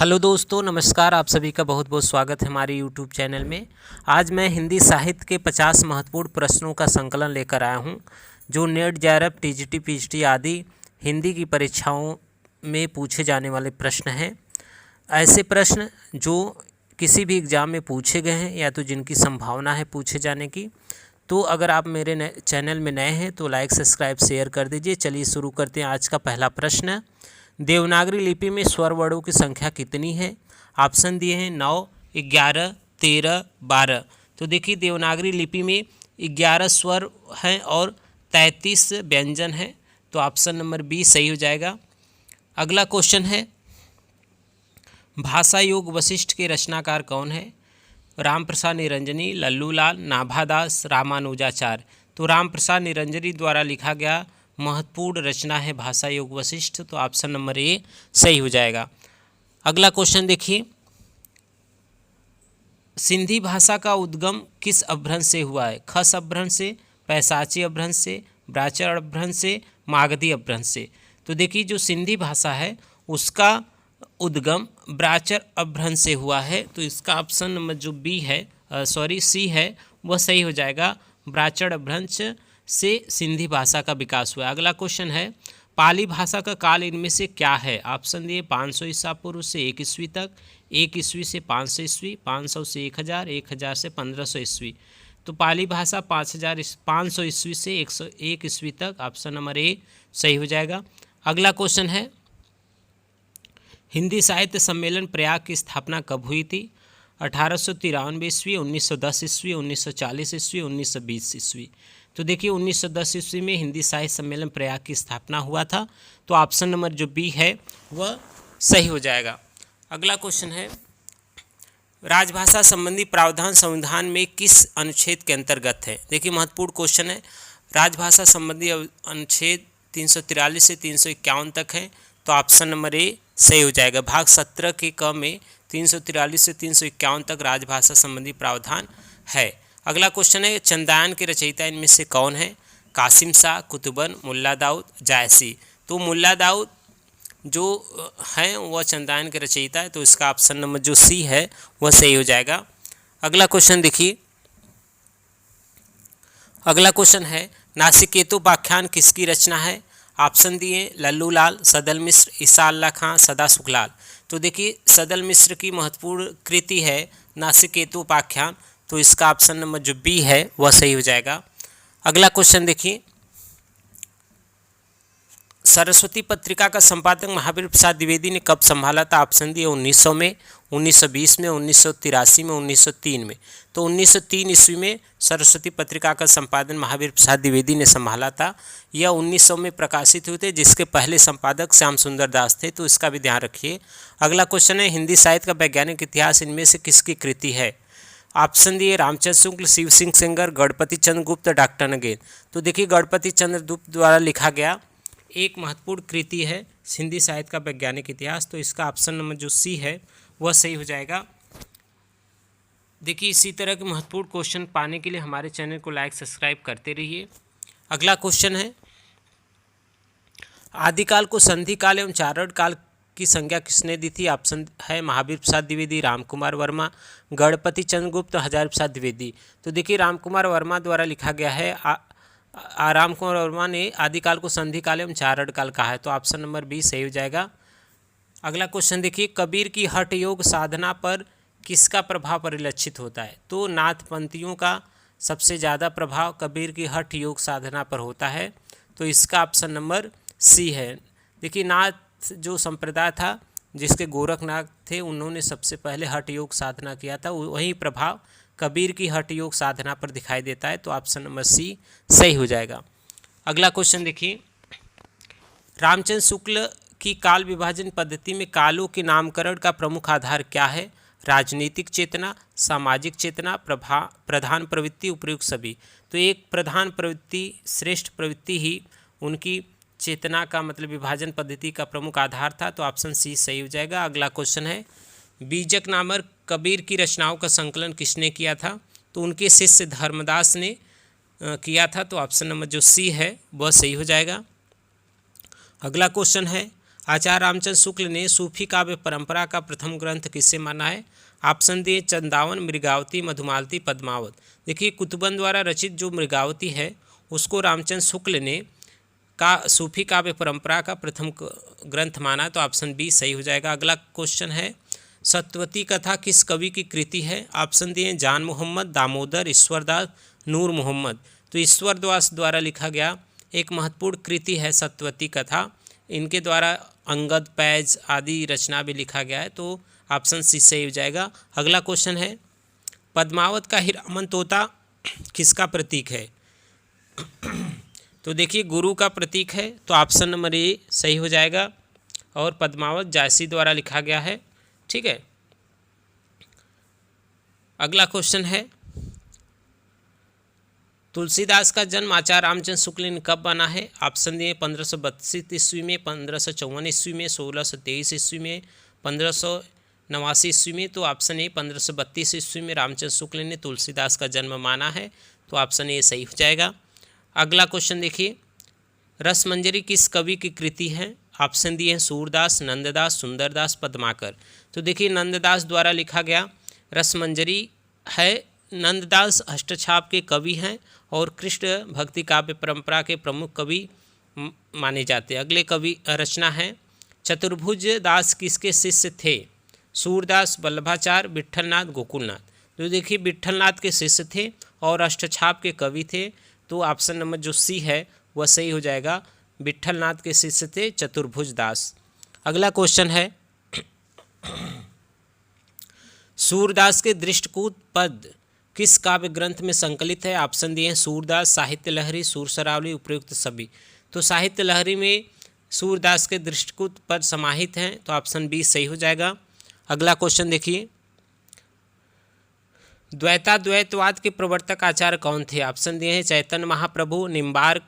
Hello दोस्तों, नमस्कार। आप सभी का बहुत बहुत स्वागत है हमारे यूट्यूब चैनल में। आज मैं हिंदी साहित्य के 50 महत्वपूर्ण प्रश्नों का संकलन लेकर आया हूं, जो नेट, जेआरएफ, टीजीटी, पीजीटी आदि हिंदी की परीक्षाओं में पूछे जाने वाले प्रश्न हैं। ऐसे प्रश्न जो किसी भी एग्ज़ाम में पूछे गए हैं या तो जिनकी संभावना है पूछे जाने की। तो अगर आप मेरे चैनल में नए हैं तो लाइक, सब्सक्राइब, शेयर कर दीजिए। चलिए शुरू करते हैं। आज का पहला प्रश्न, देवनागरी लिपि में स्वर वर्णों की संख्या कितनी है? ऑप्शन दिए हैं 9, 11, 13, 12। तो देखिए, देवनागरी लिपि में 11 स्वर हैं और 33 व्यंजन हैं। तो ऑप्शन नंबर बी सही हो जाएगा। अगला क्वेश्चन है, भाषा योग वशिष्ठ के रचनाकार कौन है? राम प्रसाद निरंजनी, लल्लूलाल, नाभादास, रामानुजाचार्य। तो राम प्रसाद निरंजनी द्वारा लिखा गया महत्वपूर्ण रचना है भाषा योग वशिष्ठ। तो ऑप्शन नंबर ए सही हो जाएगा। अगला क्वेश्चन देखिए, सिंधी भाषा का उद्गम किस अपभ्रंश से हुआ है? खस अपभ्रंश से, पैशाची अपभ्रंश से, ब्राह्मण अपभ्रंश से, मागधी अपभ्रंश से। तो देखिए, जो सिंधी भाषा है उसका उद्गम ब्राह्मण अपभ्रंश से हुआ है। तो इसका ऑप्शन नंबर जो बी है सी है वह सही हो जाएगा। ब्राह्मण अपभ्रंश से सिंधी भाषा का विकास हुआ। अगला क्वेश्चन है, पाली भाषा का काल इनमें से क्या है? ऑप्शन दिए 500 ईसा पूर्व से 1 ईस्वी तक, 1 ईस्वी से 500 ईस्वी, 500 से 1000, 1000 से 1500 ईस्वी। तो पाली भाषा 500 ईस्वी से 101 ईस्वी तक। ऑप्शन नंबर ए सही हो जाएगा। अगला क्वेश्चन है, हिंदी साहित्य सम्मेलन प्रयाग की स्थापना कब हुई थी? 1893 ईस्वी, 1910 ईस्वी, 1940 ईस्वी, 1920 ईस्वी। तो देखिए, 1910 ईस्वी में हिंदी साहित्य सम्मेलन प्रयाग की स्थापना हुआ था। तो ऑप्शन नंबर जो बी है वह सही हो जाएगा। अगला क्वेश्चन है, राजभाषा संबंधी प्रावधान संविधान में किस अनुच्छेद के अंतर्गत है? देखिए, महत्वपूर्ण क्वेश्चन है। राजभाषा संबंधी अनुच्छेद 343 से 351 तक है। तो ऑप्शन नंबर ए सही हो जाएगा। भाग 17 के क में 343 से 351 तक राजभाषा संबंधी प्रावधान है। अगला क्वेश्चन है, चंदायन के रचयिता इनमें से कौन है? कासिम शाह, कुतुबन, मुल्ला दाऊद, जायसी। तो मुल्ला दाऊद जो हैं वह चंदायन के रचयिता है। तो इसका ऑप्शन नंबर जो सी है वह सही हो जाएगा। अगला क्वेश्चन देखिए, अगला क्वेश्चन है, नासिकेतोपाख्यान किसकी रचना है? ऑप्शन दिए लल्लूलाल, सदल मिश्र, ईसा अल्लाह खां, सदा सुखलाल। तो देखिए, सदल मिश्र की महत्वपूर्ण कृति है नासिकेतोपाख्यान। तो इसका ऑप्शन नंबर जो बी है वह सही हो जाएगा। अगला क्वेश्चन देखिए, सरस्वती पत्रिका का संपादक महावीर प्रसाद द्विवेदी ने कब संभाला था? ऑप्शन दिए 1900 में, 1920 में, 1983 में, 1903 में। तो 1903 ईस्वी में सरस्वती पत्रिका का संपादन महावीर प्रसाद द्विवेदी ने संभाला था। यह 1900 में प्रकाशित हुए थे, जिसके पहले संपादक श्याम सुंदर दास थे। तो इसका भी ध्यान रखिए। अगला क्वेश्चन है, हिंदी साहित्य का वैज्ञानिक इतिहास इनमें से किसकी कृति है? ऑप्शन दिए रामचंद्र शुक्ल, शिव सिंह सेंगर, गणपति चंद्र गुप्त, डॉक्टर नगेन। तो देखिए, गणपति चंद्र गुप्त द्वारा लिखा गया एक महत्वपूर्ण कृति है हिंदी साहित्य का वैज्ञानिक इतिहास। तो इसका ऑप्शन नंबर जो सी है वह सही हो जाएगा। देखिए, इसी तरह के महत्वपूर्ण क्वेश्चन पाने के लिए हमारे चैनल को लाइक, सब्सक्राइब करते रहिए। अगला क्वेश्चन है, आदिकाल को संधि काल एवं चारण काल की संज्ञा किसने दी थी? ऑप्शन है महावीर प्रसाद द्विवेदी, रामकुमार वर्मा, गणपति चंद्र गुप्त, हजारी प्रसाद द्विवेदी। तो देखिए, रामकुमार वर्मा द्वारा लिखा गया है। रामकुमार वर्मा ने आदिकाल को संधि काल एवं चारण काल कहा है। तो ऑप्शन नंबर बी सही हो जाएगा। अगला क्वेश्चन देखिए, कबीर की हठ योग साधना पर किसका प्रभाव परिलक्षित होता है? तो नाथपंथियों का सबसे ज़्यादा प्रभाव कबीर की हठ योग साधना पर होता है। तो इसका ऑप्शन नंबर सी है। देखिए, नाथ जो संप्रदाय था जिसके गोरखनाथ थे, उन्होंने सबसे पहले हठ योग साधना किया था। वही प्रभाव कबीर की हठ योग साधना पर दिखाई देता है। तो ऑप्शन नंबर सी सही हो जाएगा। अगला क्वेश्चन देखिए, रामचंद्र शुक्ल की काल विभाजन पद्धति में कालों के नामकरण का प्रमुख आधार क्या है? राजनीतिक चेतना, सामाजिक चेतना, प्रधान प्रवृत्ति, उपयुक्त सभी। तो एक प्रधान प्रवृत्ति, श्रेष्ठ प्रवृत्ति ही उनकी चेतना का मतलब विभाजन पद्धति का प्रमुख आधार था। तो ऑप्शन सी सही हो जाएगा। अगला क्वेश्चन है, बीजक नामक कबीर की रचनाओं का संकलन किसने किया था? तो उनके शिष्य धर्मदास ने किया था। तो ऑप्शन नंबर जो सी है वह सही हो जाएगा। अगला क्वेश्चन है, आचार्य रामचंद्र शुक्ल ने सूफी काव्य परंपरा का प्रथम ग्रंथ किसे माना है? ऑप्शन दिए चंदावन, मृगावती, मधुमालती, पद्मावत। देखिए कुतुबन द्वारा रचित जो मृगावती है उसको रामचंद्र शुक्ल ने का सूफी काव्य परंपरा का प्रथम ग्रंथ माना, तो ऑप्शन बी सही हो जाएगा। अगला क्वेश्चन है सत्यवती कथा किस कवि की कृति है? ऑप्शन दिए जान मोहम्मद, दामोदर, ईश्वरदास, नूर मोहम्मद। तो ईश्वरदास द्वारा लिखा गया एक महत्वपूर्ण कृति है सत्यवती कथा। इनके द्वारा अंगद, पैज आदि रचना भी लिखा गया है, तो ऑप्शन सी सही हो जाएगा। अगला क्वेश्चन है पद्मावत का हीरामन तोता किसका प्रतीक है? तो देखिए गुरु का प्रतीक है, तो ऑप्शन नंबर ए सही हो जाएगा। और पद्मावत जायसी द्वारा लिखा गया है। ठीक है। अगला क्वेश्चन है तुलसीदास का जन्म आचार्य रामचंद्र शुक्ल ने कब बना है? ऑप्शन दिए 1532 ईस्वी में, 1554 ईस्वी में, 1623 ईस्वी में, 1589 ईस्वी में। तो ऑप्शन ए 1532 ईस्वी में रामचंद्र शुक्ल ने तुलसीदास का जन्म माना है, तो ऑप्शन ए सही हो जाएगा। अगला क्वेश्चन देखिए रसमंजरी किस कवि की कृति है? ऑप्शन दिए हैं सूरदास, नंददास, सुंदरदास, पद्माकर। तो देखिए नंददास द्वारा लिखा गया रसमंजरी है। नंददास अष्टछाप के कवि हैं और कृष्ण भक्ति काव्य परंपरा के प्रमुख कवि माने जाते हैं। अगले कवि रचना है चतुर्भुज दास किसके शिष्य थे? सूरदास, वल्लभाचार्य, विट्ठलनाथ, गोकुलनाथ। तो देखिए विट्ठलनाथ के शिष्य थे और अष्टछाप के कवि थे, तो ऑप्शन नंबर जो सी है वह सही हो जाएगा। विट्ठलनाथ के शिष्य थे चतुर्भुज दास। अगला क्वेश्चन है सूरदास के दृष्टिकूट पद किस काव्य ग्रंथ में संकलित है? ऑप्शन दिए हैं सूरदास, साहित्य लहरी, सुरसरावली, उपयुक्त सभी। तो साहित्य लहरी में सूरदास के दृष्टिकूट पद समाहित हैं, तो ऑप्शन बी सही हो जाएगा। अगला क्वेश्चन देखिए द्वैताद्वैतवाद के प्रवर्तक आचार्य कौन थे? ऑप्शन दिए हैं चैतन्य महाप्रभु, निम्बार्क,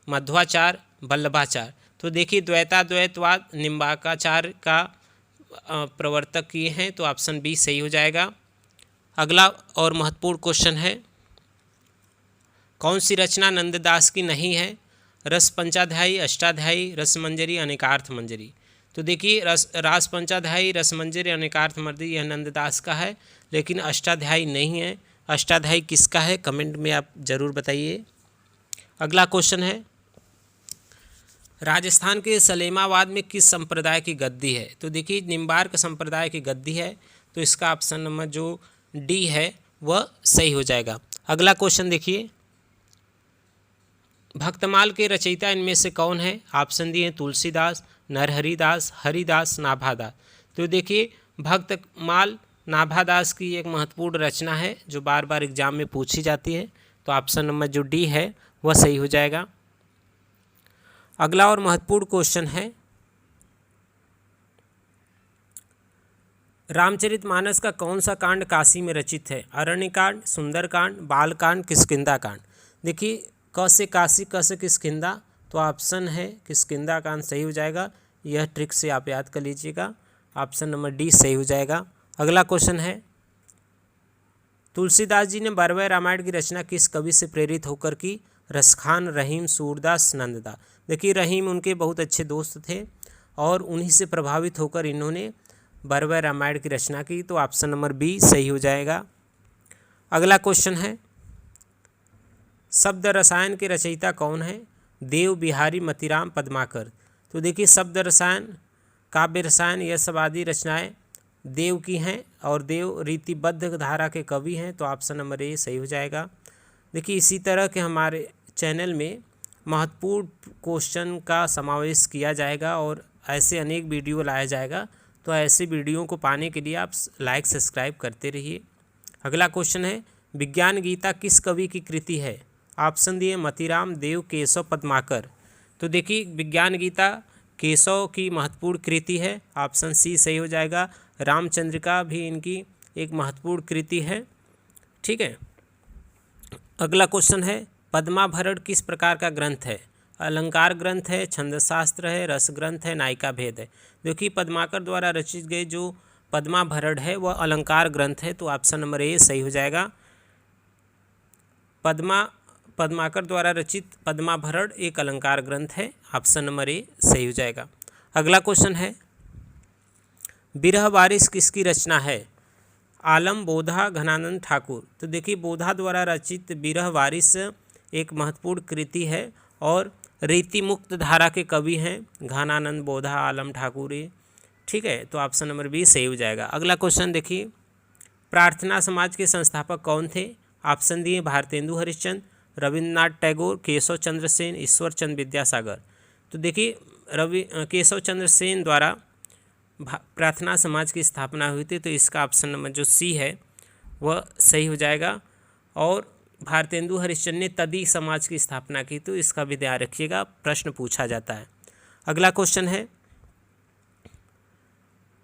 मध्वाचार्य, वल्लभाचार्य। तो देखिए द्वैताद्वैतवाद निम्बार्काचार्य का प्रवर्तक किए हैं, तो ऑप्शन बी सही हो जाएगा। अगला और महत्वपूर्ण क्वेश्चन है कौन सी रचना नंददास की नहीं है? रस पंचाध्यायी, अष्टाध्यायी, रसमंजरी, अनेकार्थ मंजरी। तो देखिए रास पंचाध्यायी, रसमंजरी, अनेकार्थ मंजरी यह नंददास का है, लेकिन अष्टाध्यायी नहीं है। अष्टाध्यायी किसका है कमेंट में आप जरूर बताइए। अगला क्वेश्चन है राजस्थान के सलेमाबाद में किस संप्रदाय की गद्दी है? तो देखिए निम्बार्क संप्रदाय की गद्दी है, तो इसका ऑप्शन नंबर जो डी है वह सही हो जाएगा। अगला क्वेश्चन देखिए भक्तमाल के रचयिता इनमें से कौन है? ऑप्शन दिए तुलसीदास, नरहरिदास, हरिदास, नाभादास। तो देखिए भक्तमाल नाभादास की एक महत्वपूर्ण रचना है जो बार बार एग्जाम में पूछी जाती है, तो ऑप्शन नंबर जो डी है वह सही हो जाएगा। अगला और महत्वपूर्ण क्वेश्चन है रामचरितमानस का कौन सा कांड काशी में रचित है? अरण्यकांड, सुंदरकांड, बालकांड, किष्किंधा कांड। देखिए क से काशी, क से किष्किंधा, तो ऑप्शन है किष्किंधा कांड सही हो जाएगा। यह ट्रिक से आप याद कर लीजिएगा, ऑप्शन नंबर डी सही हो जाएगा। अगला क्वेश्चन है तुलसीदास जी ने 12वें रामायण की रचना किस कवि से प्रेरित होकर की? रसखान, रहीम, सूरदास, नंददास। देखिए रहीम उनके बहुत अच्छे दोस्त थे और उन्हीं से प्रभावित होकर इन्होंने 12वें रामायण की रचना की, तो ऑप्शन नंबर बी सही हो जाएगा। अगला क्वेश्चन है शब्द रसायन के रचयिता कौन है? देव, बिहारी, मतीराम, पद्माकर। तो देखिए शब्द रसायन, काव्य रसायन यह सब आदि रचनाएं देव की हैं और देव रीतिबद्ध धारा के कवि हैं, तो ऑप्शन नंबर ए सही हो जाएगा। देखिए इसी तरह के हमारे चैनल में महत्वपूर्ण क्वेश्चन का समावेश किया जाएगा और ऐसे अनेक वीडियो लाया जाएगा, तो ऐसे वीडियो को पाने के लिए आप लाइक सब्सक्राइब करते रहिए। अगला क्वेश्चन है विज्ञान गीता किस कवि की कृति है? ऑप्शन दिए मतीराम, देव, केशव, पद्माकर। तो देखिए विज्ञान गीता केशव की महत्वपूर्ण कृति है, ऑप्शन सी सही हो जाएगा। रामचंद्रिका भी इनकी एक महत्वपूर्ण कृति है। ठीक है। अगला क्वेश्चन है पद्माभरण किस प्रकार का ग्रंथ है? अलंकार ग्रंथ है, छंदशास्त्र है, रस ग्रंथ है, नायिका भेद है। देखिए पद्माकर द्वारा रचित गए जो पद्माभरण है वह अलंकार ग्रंथ है, तो ऑप्शन नंबर ए सही हो जाएगा। पद्माकर द्वारा रचित पद्माभरण एक अलंकार ग्रंथ है, ऑप्शन नंबर ए सही हो जाएगा। अगला क्वेश्चन है, बिरह बारिश किसकी रचना है? आलम बोधा, घनानंद ठाकुर। तो देखिए बोधा द्वारा रचित बिरह बारिश एक महत्वपूर्ण कृति है और रीति मुक्त धारा के कवि हैं घनानंद बोधा, आलम ठाकुर। ठीक है, तो ऑप्शन नंबर बी सही हो जाएगा। अगला क्वेश्चन देखिए, प्रार्थना समाज के संस्थापक कौन थे? ऑप्शन दिए भारतेंदु हरिश्चंद्र, रविन्द्रनाथ टैगोर, केशव चंद्र सेन, ईश्वर चंद्र विद्यासागर। तो देखिए केशव चंद्र सेन द्वारा प्रार्थना समाज की स्थापना हुई थी, तो इसका ऑप्शन नंबर जो सी है वह सही हो जाएगा। और भारतेंदु हरिश्चंद्र ने तदी समाज की स्थापना की, तो इसका भी ध्यान रखिएगा, प्रश्न पूछा जाता है। अगला क्वेश्चन है,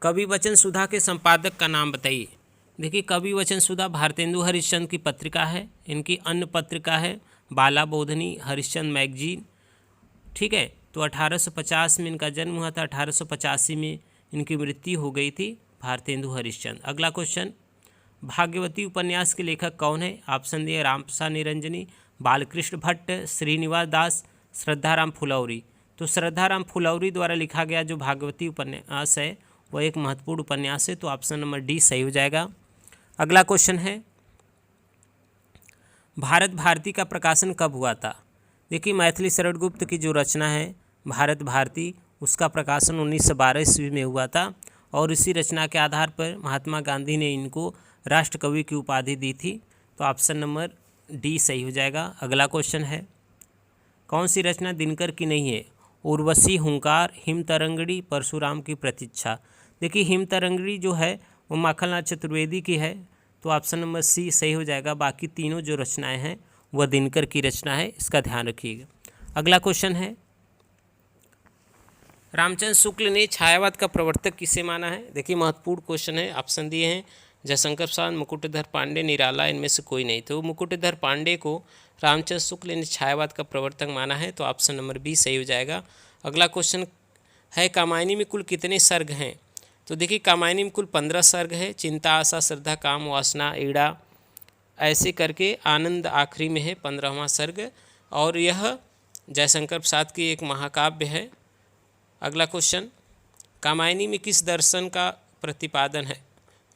कवि वचन सुधा के संपादक का नाम बताइए। देखिए कवि वचन सुधा भारतेंदु हरिश्चंद्र की पत्रिका है, इनकी अन्य पत्रिका है बाला बोधनी, हरिश्चंद्र मैगजीन। ठीक है, तो 1850 में इनका जन्म हुआ था, 1885 में इनकी मृत्यु हो गई थी भारतेंदु हरिश्चंद्र। अगला क्वेश्चन, भाग्यवती उपन्यास के लेखक कौन है? ऑप्शन दिए रामप्रसाद निरंजनी, बालकृष्ण भट्ट, श्रीनिवास दास, श्रद्धाराम फुलौरी। तो श्रद्धाराम फुलौरी द्वारा लिखा गया जो भाग्यवती उपन्यास है वह एक महत्वपूर्ण उपन्यास है, तो ऑप्शन नंबर डी सही हो जाएगा। अगला क्वेश्चन है, भारत भारती का प्रकाशन कब हुआ था? देखिए मैथिली शरण गुप्त की जो रचना है भारत भारती, उसका प्रकाशन 1912 ईस्वी में हुआ था और इसी रचना के आधार पर महात्मा गांधी ने इनको राष्ट्रकवि की उपाधि दी थी, तो ऑप्शन नंबर डी सही हो जाएगा। अगला क्वेश्चन है, कौन सी रचना दिनकर की नहीं है? उर्वशी, हुंकार, हिम तरंगड़ी, परशुराम की प्रतीक्षा। देखिए हिम तरंगड़ी जो है वो माखनलाल चतुर्वेदी की है, तो ऑप्शन नंबर सी सही हो जाएगा। बाकी तीनों जो रचनाएं हैं वह दिनकर की रचना है, इसका ध्यान रखिएगा। अगला क्वेश्चन है, रामचंद्र शुक्ल ने छायावाद का प्रवर्तक किसे माना है? देखिए महत्वपूर्ण क्वेश्चन है, ऑप्शन दिए हैं जयशंकर प्रसाद, मुकुटधर पांडे, निराला, इनमें से कोई नहीं। तो मुकुटधर पांडे को रामचंद्र शुक्ल ने छायावाद का प्रवर्तक माना है, तो ऑप्शन नंबर बी सही हो जाएगा। अगला क्वेश्चन है, कामायनी में कुल कितने सर्ग हैं? तो देखिए कामायनी में कुल 15 सर्ग है, चिंता, आशा, श्रद्धा, काम, वासना, ईड़ा, ऐसे करके आनंद आखिरी में है 15वां सर्ग, और यह जयशंकर प्रसाद की एक महाकाव्य है। अगला क्वेश्चन, कामायनी में किस दर्शन का प्रतिपादन है?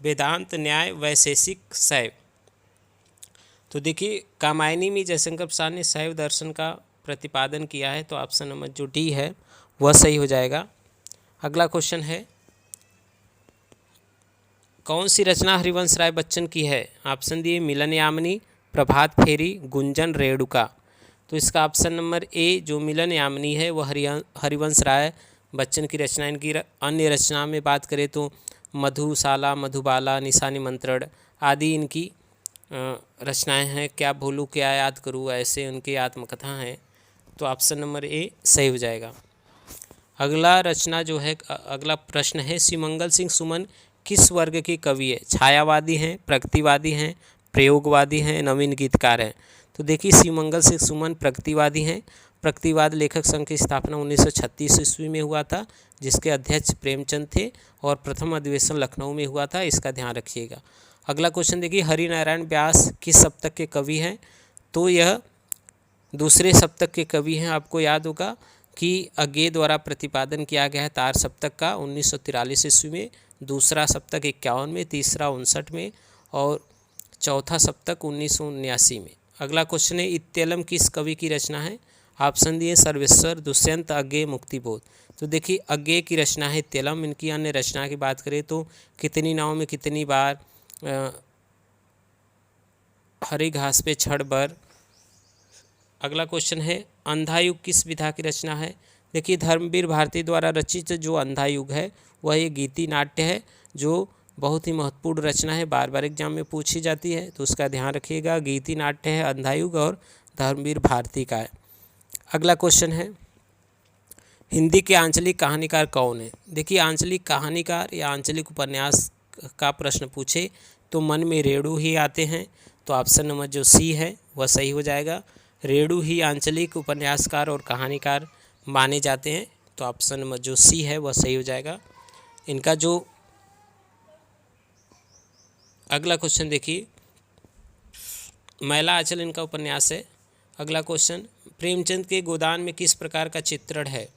वेदांत, न्याय, वैशेषिक, शैव। तो देखिए कामायनी में जयशंकर प्रसाद ने शैव दर्शन का प्रतिपादन किया है, तो ऑप्शन नंबर जो डी है वह सही हो जाएगा। अगला क्वेश्चन है, कौन सी रचना हरिवंश राय बच्चन की है? ऑप्शन दिए मिलन यामिनी, प्रभात फेरी, गुंजन, रेणुका। तो इसका ऑप्शन नंबर ए जो मिलन यामिनी है वह हरिवंश राय बच्चन की रचना। इनकी अन्य रचना में बात करें तो मधुशाला, मधुबाला, निशा निमंत्रण आदि इनकी रचनाएं हैं। क्या भूलूं क्या याद करूं, ऐसे उनकी आत्मकथा हैं, तो ऑप्शन नंबर ए सही हो जाएगा। अगला रचना जो है, अगला प्रश्न है, शिवमंगल सिंह सुमन किस वर्ग के कवि है? छायावादी हैं, प्रगतिवादी हैं, प्रयोगवादी हैं, नवीन गीतकार हैं। तो देखिए शिवमंगल सिंह सुमन प्रगतिवादी हैं। प्रगतिवाद लेखक संघ की स्थापना 1936 ईस्वी में हुआ था, जिसके अध्यक्ष प्रेमचंद थे, और प्रथम अधिवेशन लखनऊ में हुआ था, इसका ध्यान रखिएगा। अगला क्वेश्चन देखिए, हरिनारायण व्यास किस सप्तक के कवि हैं? तो यह दूसरे सप्तक के कवि हैं। आपको याद होगा कि अज्ञेय द्वारा प्रतिपादन किया गया है तार सप्तक का 1943 ईस्वी में, दूसरा सप्तक 51 में, तीसरा 59 में और चौथा सप्तक 1979 में। अगला क्वेश्चन है, इत्यलम किस कवि की रचना है? ऑप्शन दिए सर्वेश्वर, दुष्यंत, अज्ञेय, मुक्तिबोध। तो देखिए अज्ञेय की रचना है इत्यलम। इनकी अन्य रचना की बात करें तो कितनी नाव में कितनी बार, हरी घास पे छड़ बर। अगला क्वेश्चन है, अंधा युग किस विधा की रचना है? देखिए धर्मवीर भारती द्वारा रचित जो अंधा युग है वह एक गीति नाट्य है, जो बहुत ही महत्वपूर्ण रचना है, बार बार एग्जाम में पूछी जाती है, तो उसका ध्यान रखिएगा। गीति नाट्य है अंधा युग और धर्मवीर भारती का है। अगला क्वेश्चन है, हिंदी के आंचलिक कहानीकार कौन है? देखिए आंचलिक कहानीकार या आंचलिक उपन्यास का प्रश्न पूछे तो मन में रेणु ही आते हैं, तो ऑप्शन नंबर जो सी है वह सही हो जाएगा। रेणु ही आंचलिक उपन्यासकार और कहानीकार माने जाते हैं, तो ऑप्शन नंबर जो सी है वह सही हो जाएगा। इनका जो अगला क्वेश्चन देखिए, मैला आंचल इनका उपन्यास है। अगला क्वेश्चन, प्रेमचंद के गोदान में किस प्रकार का चित्रण है?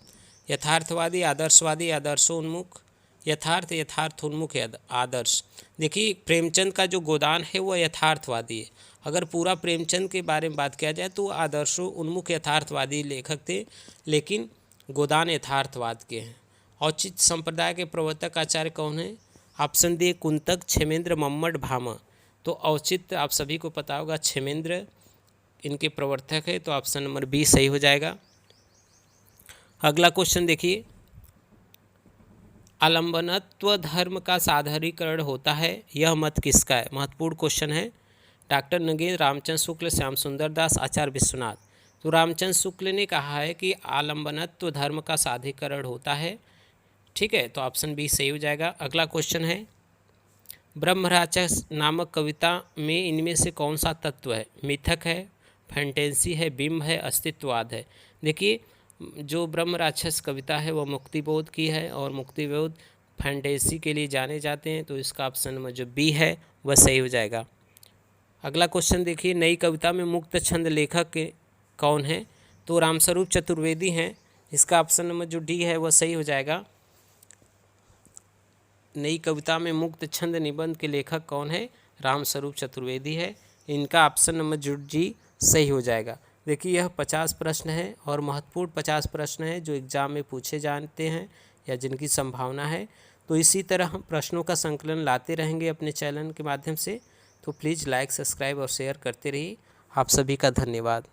यथार्थवादी, आदर्शवादी, आदर्शोन्मुख, यथार्थ, यथार्थोन्मुख, आदर्श। देखिए प्रेमचंद का जो गोदान है वो यथार्थवादी है। अगर पूरा प्रेमचंद के बारे में बात किया जाए तो आदर्शों उन्मुख यथार्थवादी लेखक थे, लेकिन गोदान यथार्थवाद के हैं। औचित्य संप्रदाय के प्रवर्तक आचार्य कौन है? Option D Kuntaka, Kshemendra, Mammata, Bhama. तो औचित्य आप सभी को पता होगा, क्षेमेंद्र इनके प्रवर्तक है, तो ऑप्शन नंबर बी सही हो जाएगा। अगला क्वेश्चन देखिए, आलंबनत्व धर्म का साधारीकरण होता है, यह मत किसका है? महत्वपूर्ण क्वेश्चन है। डॉक्टर नगेंद्र, रामचंद्र शुक्ल, श्याम सुंदर दास, आचार्य विश्वनाथ। तो रामचंद्र शुक्ल ने कहा है कि आलंबनत्व धर्म का साधारीकरण होता है। ठीक है, तो ऑप्शन बी सही हो जाएगा। अगला क्वेश्चन है, ब्रह्मराक्षस नामक कविता में इनमें से कौन सा तत्व है? मिथक है, फैंटेसी है, बिंब है, अस्तित्ववाद है। देखिए जो ब्रह्म राक्षस कविता है वह मुक्तिबोध की है और मुक्तिबोध फैंटेसी के लिए जाने जाते हैं, तो इसका ऑप्शन नंबर जो बी है वह सही हो जाएगा। अगला क्वेश्चन देखिए, नई कविता में मुक्त छंद लेखक कौन है? तो रामस्वरूप चतुर्वेदी हैं, इसका ऑप्शन नंबर जो डी है वह सही हो जाएगा। नई कविता में मुक्त छंद निबंध के लेखक कौन है? रामस्वरूप चतुर्वेदी है, इनका ऑप्शन नंबर जो डी सही हो जाएगा। देखिए यह 50 प्रश्न है और महत्वपूर्ण 50 प्रश्न है जो एग्ज़ाम में पूछे जाते हैं या जिनकी संभावना है। तो इसी तरह हम प्रश्नों का संकलन लाते रहेंगे अपने चैनल के माध्यम से। तो प्लीज़ लाइक, सब्सक्राइब और शेयर करते रहिए। आप सभी का धन्यवाद।